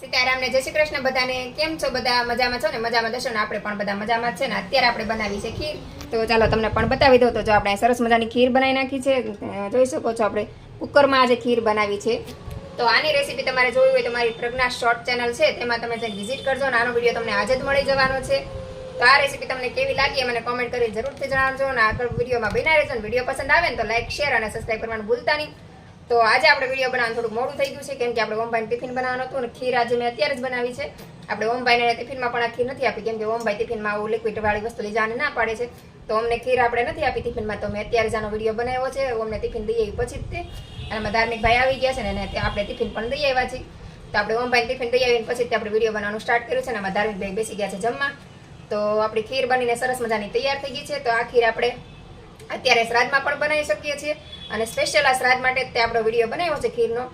સીતારામ ને જય શ્રી કૃષ્ણ બધાને. કેમ છો? બધા મજામાં છો ને? મજામાં જશો ને? આપણે પણ બધા મજામાં છે ને. અત્યારે આપણે બનાવી છે ખીર, તો ચાલો તમને પણ બતાવી દઉં. તો જો આપણે સરસ મજાની ખીર બનાવી નાખી છે, જોઈ શકો છો. આપણે કુકરમાં આજે ખીર બનાવી છે. તો આની રેસીપી તમારે જોવી હોય તો મારી પ્રજ્ઞા શોર્ટ ચેનલ છે, તેમાં તમે વિઝિટ કરજો. આનો વિડીયો તમને આજે જ મળી જવાનો છે. તો આ રેસીપી તમને કેવી લાગી મને કોમેન્ટ કરી જરૂરથી જણાવજો. અને આગળ વિડીયોમાં બના રહેજો. અને વિડીયો પસંદ આવે ને તો લાઈક, શેર અને સબસ્ક્રાઈબ કરવાનું ભૂલતા નહીં. તો આજે આપણે વિડીયો બનાવવાનું થોડું મોડું થઈ ગયું છે, કેમ કે આપણે ઓમભાઈને ટિફિન બનાવવાનું હતું અને ખીર આજે મેં અત્યારે જ બનાવી છે. આપણે ઓમભાઈને ટિફિનમાં પણ આ ખીર નથી આપી, કેમ કે ઓમભાઈ ટિફિનમાં આવું લિક્વિડ વાળી વસ્તુ લઈ જવાની ના પાડે છે. તો અમને ખીર આપણે નથી આપી ટિફિનમાં, તો મેં અત્યારે જ આનો વિડીયો બનાવ્યો છે. અમને ટિફિન દઈ આવી પછી જ તે, અને એમાં ધાર્મિક ભાઈ આવી ગયા છે ને, એને આપણે ટિફિન પણ દઈ આવ્યા છીએ. તો આપણે ઓમભાઈને ટિફિન દઈ આવીને પછી આપણે વિડીયો બનાવવાનું સ્ટાર્ટ કર્યું છે. અને એમાં ધાર્મિક ભાઈ બેસી ગયા છે જમવા. તો આપણી ખીર બનીને સરસ મજાની તૈયાર થઈ ગઈ છે. તો આ ખીર આપણે અત્યારે શ્રાદ્ધમાં પણ બનાવી શકીએ છીએ, અને સ્પેશિયલ આ શ્રાદ્ધ માટે તે આપણો વિડીયો બનાવ્યો છે ખીરનો.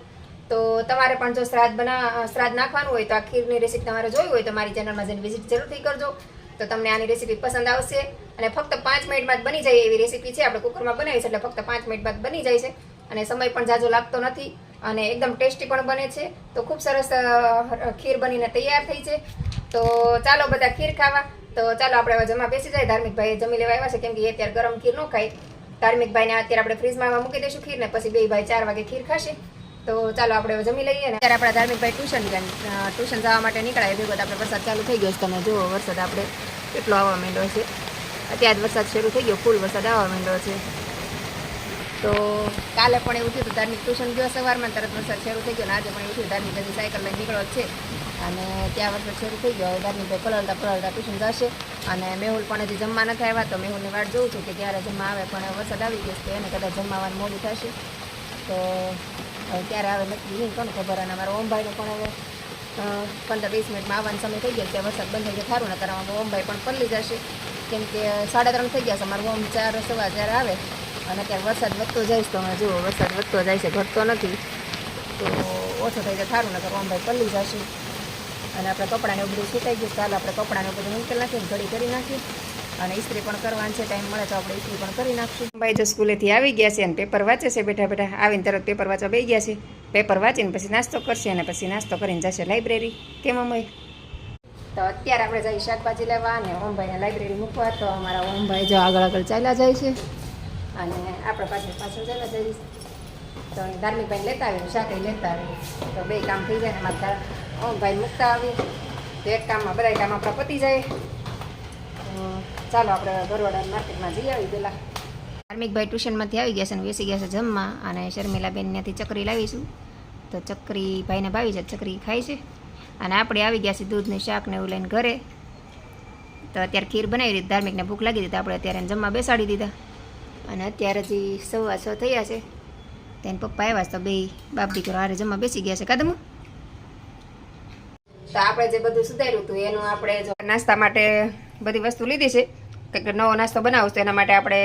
તો તમારે પણ જો શ્રાદ્ધ નાખવાનું હોય તો આ ખીરની રેસીપી તમારે જોવી હોય તો મારી ચેનલમાં જઈને વિઝિટ જરૂરથી કરજો. તો તમને આની રેસીપી પસંદ આવશે. અને ફક્ત 5 મિનિટમાં જ બની જાય એવી રેસીપી છે. આપણે કુકરમાં બનાવી છે એટલે ફક્ત 5 મિનિટ બાદ બની જાય છે, અને સમય પણ ઝાઝો લાગતો નથી, અને એકદમ ટેસ્ટી પણ બને છે. તો ખૂબ સરસ ખીર બનીને તૈયાર થઈ છે. તો ચાલો બધા ખીર ખાવા. તો ચાલો આપણે હવે જમવા બેસી જાય. ધાર્મિકભાઈ જમી લેવા આવ્યા છે, કેમ કે એ અત્યારે ગરમ ખીર ન ખાય. ધાર્મિકભાઈને અત્યારે આપણે ફ્રીજમાં મૂકી દઈશું ખીર ને, પછી બે ભાઈ 4 વાગે ખીર ખાશે. તો ચાલો આપણે હવે જમી લઈએ. ને અત્યારે આપણા ધાર્મિકભાઈ ટ્યુશન જવા માટે નીકળાય ભેગો આપણે વરસાદ ચાલુ થઈ ગયો છે. તમે જુઓ વરસાદ આપણે કેટલો આવવા માંડ્યો છે. અત્યારે વરસાદ શરૂ થઈ ગયો, ફૂલ વરસાદ આવવા માંડ્યો છે. તો કાલે પણ એવું થયું, ધાર્મિક ટ્યુશન ગયો સવારમાં, તરત વરસાદ શરૂ થઈ ગયો. અને આજે પણ એવું થયું, ધાર્મિક હજી સાયકલ લઈને નીકળ્યો છે, અને ત્યાં વરસાદ શરૂ થઈ ગયો. ધાર્મિકભાઈ પલળતા ટ્યુશન જશે. અને મેહુલ પણ હજી જમવા નથી આવ્યા, તો મેહુલની વાટ જોઉં છું કે ક્યારે જમવા આવે. પણ વરસાદ આવી ગયો તો એને કદાચ જમવાનું મોડું થશે. તો ક્યારે આવે નક્કી નહીં, કોને ખબર. અને અમારા ઓમભાઈનું પણ હવે 15-20 મિનિટમાં આવવાનો સમય થઈ ગયો. ત્યાં વરસાદ બંધ થઈ ગયો સારું, ને ત્યારે ઓમભાઈ પણ પલળી જશે, કેમ કે 3:30 થઈ ગયા છે. અમારું ઓમ 4:15 આવે, અને અત્યારે વરસાદ વધતો જાય છે. તો અમે જુઓ વરસાદ વધતો જાય છે, ઘટતો નથી. તો ઓછો થઈ જાય સારું, નકર ઓમભાઈ પલળી જશે. અને આપણે કપડાને એવું બધું સુકાઈ ગયું. ચાલો આપણે કપડાને બધું મૂકેલ નાખીએ, ઘડી કરી નાખીએ. અને ઇસ્ત્રી પણ કરવાની છે, ટાઈમ મળે તો આપણે ઇસ્ત્રી પણ કરી નાખશું. ભાઈ જો સ્કૂલેથી આવી ગયા છે અને પેપર વાંચે છે બેઠા બેઠા. આવીને તરત પેપર વાંચવા બેસી ગયા છે. પેપર વાંચીને પછી નાસ્તો કરશે, અને પછી નાસ્તો કરીને જશે લાઇબ્રેરી. કેમ અમય? તો અત્યારે આપણે જઈએ શાકભાજી લેવા અને ઓમભાઈને લાઇબ્રેરી મૂકવા. તો અમારા ઓમભાઈ જો આગળ ચાલ્યા જાય છે, અને આપણે પાછળ ચાલ્યા જઈએ. તો ધાર્મિકભાઈને લેતા આવીને શાક લેતા આવીએ, તો બે કામ થઈ જાય. ને મારા ઓમભાઈ મૂકતા આવીએ તો એક કામમાં બધા કામ આપણા પતી જાય. ચાલો આપણે બરોડા માર્કેટમાં જઈ આવી પેલા. ધાર્મિકભાઈ ટ્યુશનમાંથી આવી ગયા છે અને બેસી ગયા છે જમવા. અને શર્મિલાબેન ત્યાંથી ચકરી લાવીશું, તો ચકરી ભાઈને ભાવી છે, ચકરી ખાય છે. અને આપણે આવી ગયા છે દૂધનું શાક ને એવું લઈને ઘરે. તો અત્યારે ખીર બનાવી દીધી, ધાર્મિકને ભૂખ લાગી દીધી, આપણે અત્યારે એને જમવા બેસાડી દીધા. અને અત્યારે હજી 6:15 થયા છે. તેને પપ્પા આવ્યા છે, તો બે બાપ દીકરો હારે જમવા બેસી ગયા છે. કાદમ તો આપણે જે બધું સુધાર્યું હતું એનું આપણે જો નાસ્તા માટે બધી વસ્તુ લીધી છે. કંઈક નવો નાસ્તો બનાવું તો એના માટે આપણે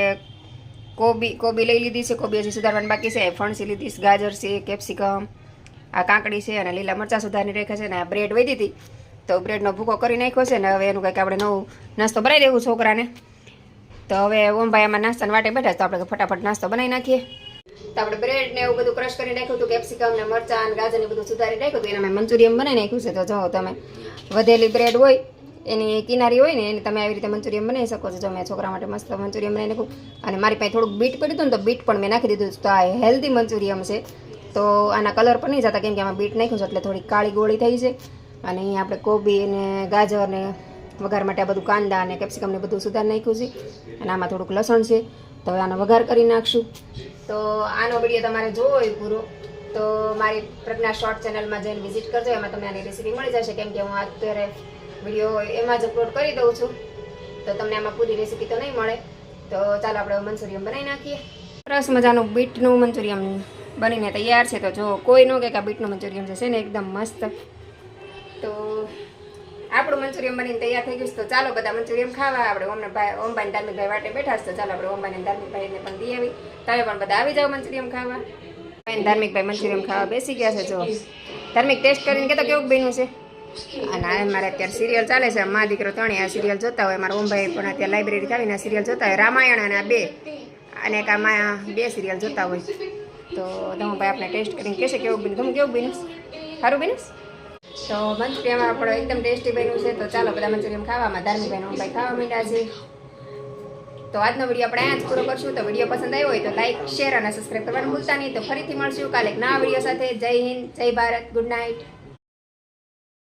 કોબી લઈ લીધી છે. કોબી હજી સુધારવાની બાકી છે. ફણસી લીધી છે, ગાજર છે, કેપ્સિકમ, આ કાંકડી છે, અને લીલા મરચાં સુધારી રાખ્યા છે. અને આ બ્રેડ વધી હતી, તો બ્રેડનો ભૂકો કરી નાખ્યો છે. ને હવે એનું કંઈક આપણે નવું નાસ્તો બનાવી દેવું છોકરાને. તો હવે ઓમભાઈ આમાં નાસ્તાના વાટે બેઠા, તો આપણે ફટાફટ નાસ્તો બનાવી નાખીએ. તો આપણે બ્રેડ ને એવું બધું ક્રશ કરી નાખ્યું હતું, કેપ્સિકમ ને મરચાં અને ગાજર ને બધું સુધારી નાખ્યું હતું. એના મેં મંચુરિયન બનાવી નાખ્યું છે. તો જો તમે વધેલી બ્રેડ હોય એની કિનારી હોય ને, એને તમે આવી રીતે મંચુરિયન બનાવી શકો છો. જો મેં છોકરા માટે મસ્ત મંચુરિયન બનાવી નાખ્યું. અને મારી પાસે થોડુંક બીટ પડ્યું હતું ને, તો બીટ પણ મેં નાખી દીધું. તો આ હેલ્ધી મંચુરિયન છે. તો આના કલર પણ નહીં જતા, કેમ કે આમાં બીટ નાખ્યું છે એટલે થોડી કાળી ગોળી થઈ છે. અને અહીંયા આપણે કોબી અને ગાજર ને વઘાર માટે આ બધું કાંદા અને કેપ્સિકમ ને બધું સુધારી નાખ્યું છે. અને આમાં થોડુંક લસણ છે, તો હવે આનો વઘાર કરી નાખશું. તો આનો વિડીયો તમારે જોવો હોય પૂરો, તો મારી પ્રજ્ઞા શોર્ટ ચેનલમાં જઈને વિઝિટ કરજો. એમાં તમને આની રેસીપી મળી જશે, કેમ કે હું અત્યારે વિડીયો એમાં જ અપલોડ કરી દઉં છું. તો તમને આમાં પૂરી રેસીપી તો નહીં મળે. તો ચાલો આપણે મંચુરિયન બનાવી નાખીએ. સરસ મજાનું બીટનું મંચુરિયન બનીને તૈયાર છે. તો જો કોઈ ન કે આ બીટનું મંચુરિયન છે ને એકદમ મસ્ત. તો આપણું મંચુરિયન બનીને તૈયાર થઈ ગયું છે. તો ચાલો બધા મંચુરિયન ખાવા. આપણે ઓમભાઈ ધાર્મિકભાઈ વાટે બેઠા છે. તો ચાલો આપણે ઓમભાઈને ધાર્મિકભાઈને પણ દઈ આવી. તમે પણ બધા આવી જાઓ મંચુરિયન ખાવા. ધાર્મિકભાઈ મંચુરિયન ખાવા બેસી ગયા છે. જો ધાર્મિક ટેસ્ટ કરીને કહેતો કેવું બન્યું છે. અને આ મારે અત્યારે સિરિયલ ચાલે છે, મા દીકરો ત્રણેય આ સિરિયલ જોતા હોય. મારા ઓમભાઈ પણ અત્યારે લાઇબ્રેરી આવીને આ સિરિયલ જોતા હોય, રામાયણ અને આ 2, અને એક આમાં 2 સિરિયલ જોતા હોય. તો ધમુભાઈ આપણે ટેસ્ટ કરીને કહેશે કેવું બન્યું. તમે કેવું બન્યું? સારું બન્યું? તો મંચુરિયન અમારો પણ એકદમ ટેસ્ટી બન્યું છે. તો ચાલો બધા મંચુરિયન ખાવામાં ધાર્મિકભાઈ મમ્મીભાઈ ખાવા માંડ્યા છે. તો આજનો વિડીયો આપણે અહીંયા જ પૂરો કરશું. તો વિડીયો પસંદ આવ્યો હોય તો લાઈક શેર અને સબસ્ક્રાઈબ કરવાનું ભૂલતા નહીં. તો ફરીથી મળશું કાલે એક નવા વિડીયો સાથે. જય હિન્દ, જય ભારત, ગુડ નાઇટ.